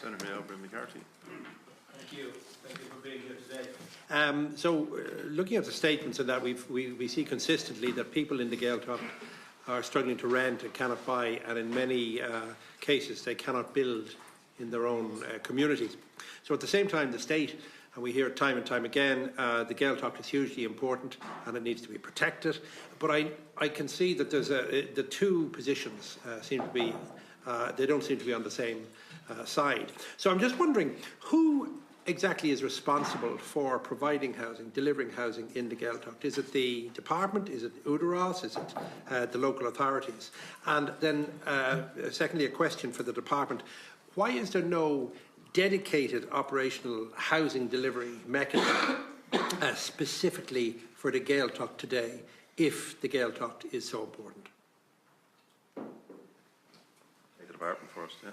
Senator Aubrey McCarthy. Thank you for being here today. Looking at the statements and that we see consistently that people in the Gaeltacht are struggling to rent and cannot buy, and in many cases they cannot build in their own communities. So at the same time, the state, and we hear it time and time again, the Gaeltacht is hugely important and it needs to be protected. But I can see that there's the two positions seem to be, they don't seem to be on the same side. So I'm just wondering, who exactly is responsible for providing housing, delivering housing in the Gaeltacht? Is it the department? Is it Údarás? Is it the local authorities? And then, secondly, a question for the department. Why is there no dedicated operational housing delivery mechanism specifically for the Gaeltacht today, if the Gaeltacht is so important? Take the department first, yeah.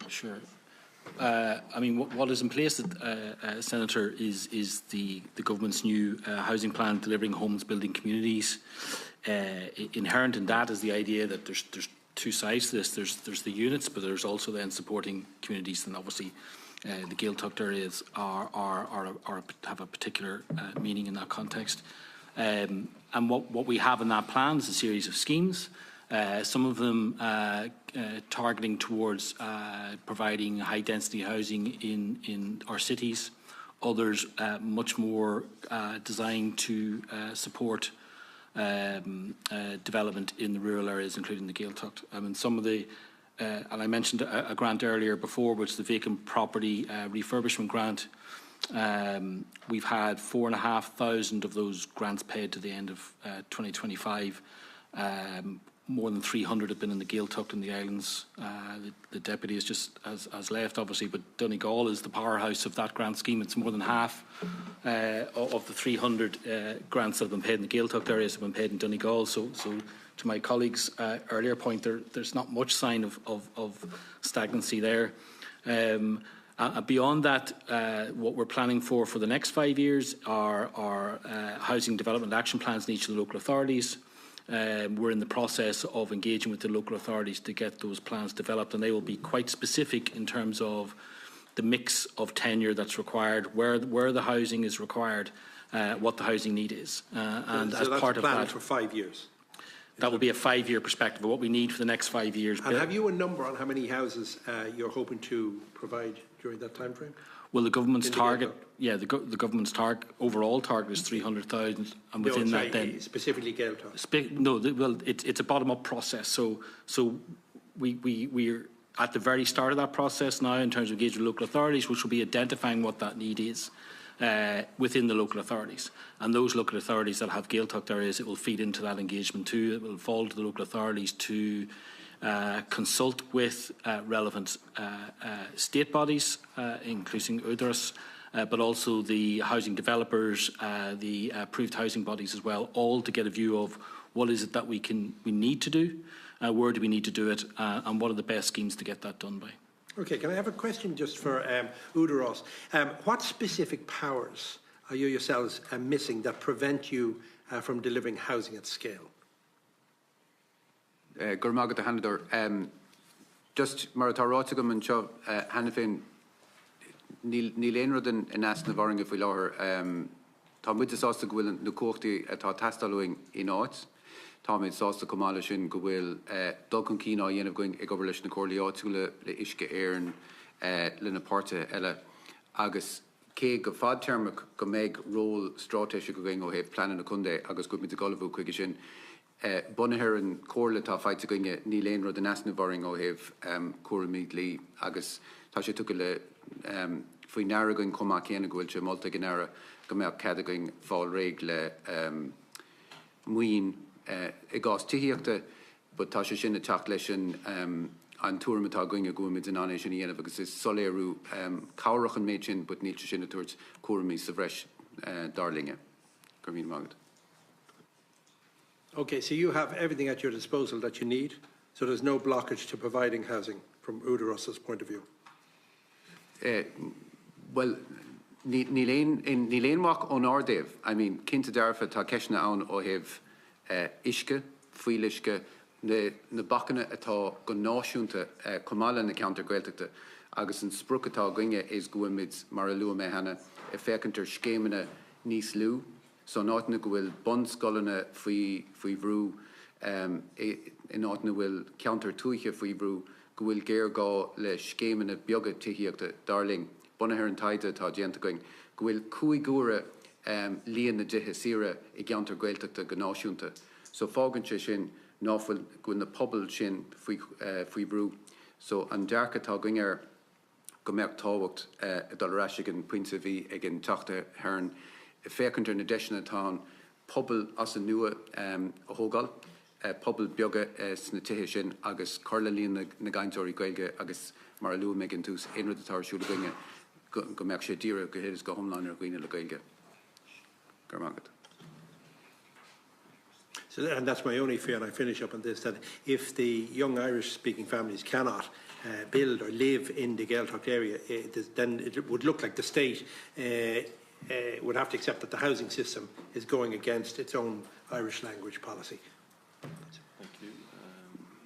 Sure. I mean, what is in place, Senator, is the government's new housing plan, delivering homes, building communities. Inherent in that is the idea that there's two sides to this. There's the units, but there's also then supporting communities, and obviously the Gaeltacht areas have a particular meaning in that context. And what we have in that plan is a series of schemes. Some of them targeting towards providing high-density housing in our cities. Others much more designed to support development in the rural areas, including the Gaeltacht. I mean, some of the, and I mentioned a grant earlier before, which is the vacant property refurbishment grant. We've had 4,500 of those grants paid to the end of 2025. More than 300 have been in the Gaeltacht and the islands. The deputy has left, obviously, but Donegal is the powerhouse of that grant scheme. It's more than half of the 300 grants that have been paid in the Gaeltacht areas have been paid in Donegal. So to my colleague's earlier point, there's not much sign of stagnancy there. Beyond that, what we're planning for the next 5 years are housing development action plans in each of the local authorities. We're in the process of engaging with the local authorities to get those plans developed, and they will be quite specific in terms of the mix of tenure that's required, where the housing is required, what the housing need is. And so as that's part of that, for 5 years? That will be a 5-year perspective of what we need for the next 5 years. And have you a number on how many houses you're hoping to provide during that time frame? Well, the government's target, the government's overall target is 300,000, and within that, then specifically Gaeltacht. It's a bottom-up process. So we're at the very start of that process now in terms of engaging with local authorities, which will be identifying what that need is within the local authorities. And those local authorities that have Gaeltacht areas, it will feed into that engagement too. It will fall to the local authorities to consult with relevant state bodies, including Údarás, but also the housing developers, the approved housing bodies as well, all to get a view of what is it that we need to do, where do we need to do it, and what are the best schemes to get that done by. Okay, can I have a question just for Údarás? What specific powers are you yourselves missing that prevent you from delivering housing at scale? Gurmagad the Hanador. Just Maratarotagum and Chov Hanafin Nilenrodin and Asna Varing if we lower Tom with the Sosta Gwil Nukorti at Tastaloing in Arts. Tom it's Sosta Kamalishin Gwil Dulcan Kino Yen of going Egobelish Nicorliotula Le Ishka Éireann Linaporta Ella Agus Keg of Fad Term Gomeg Roll Strategic going over Plan and Kunde Agus Good with the Gullivu Quiggishin. Bonneher and Corla tá fight going Neil Lane Road and Asna Varing o have Cormidly Agus Tasha took a Fuinara going Comakiana Gwilcha Malta Ganara Gamek Cada going Fall Regle Muin Egos Tihiakta but Tasha Shin a Chaklishin and Tourmata going a Gumid and Anation Yen because it's Soleru Kaurach and Machin but Nietzsche Shin towards Cormi Savresh Darlinga Gurmin Magd. Okay, so you have everything at your disposal that you need, so there's no blockage to providing housing from Údarás's point of view? Well, Nilain Wach on Ardev, I mean, Kinta Darfa ta Keshna on o have Ishke, Fuilishke, na Bakana atá go náisiúnta Comala na counter Gaeltachta agus an sprucatá ginge is goimiid mar a lua mé hana a fecantar scéimena níos lú, so náitna go bhfuil bonscoilena faoi bhrú, in áitna bhfuil ceantar túiche faoi bhrú, go bhfuil géir gá le scéimena beaga tííochta darling, bunathe an taide tá déanta going, go bhfuil cúigúra líon na dithe sira I geantar Gaeltachta go náisiúnta. So fáganse sin náfuil go na pobl sin faoi brú. So an dearcatá going go meach táhacht a dul raisiig an puinte bhí ag an teachta Éireann fécantar na deisina tá pobl as an nua a thógáil, pobl beaga sna tithe sin agus carla líon na gaiinteoirí Gaeilge agus mar a luath méid an tús aonrad atá siúla going go meach sé díre go héidir go thomláin ar gcuoine le Gaeilge. Gur mágad. So, and that's my only fear, and I finish up on this, that if the young Irish-speaking families cannot build or live in the Gaeltacht area, then it would look like the state would have to accept that the housing system is going against its own Irish language policy. Thank you.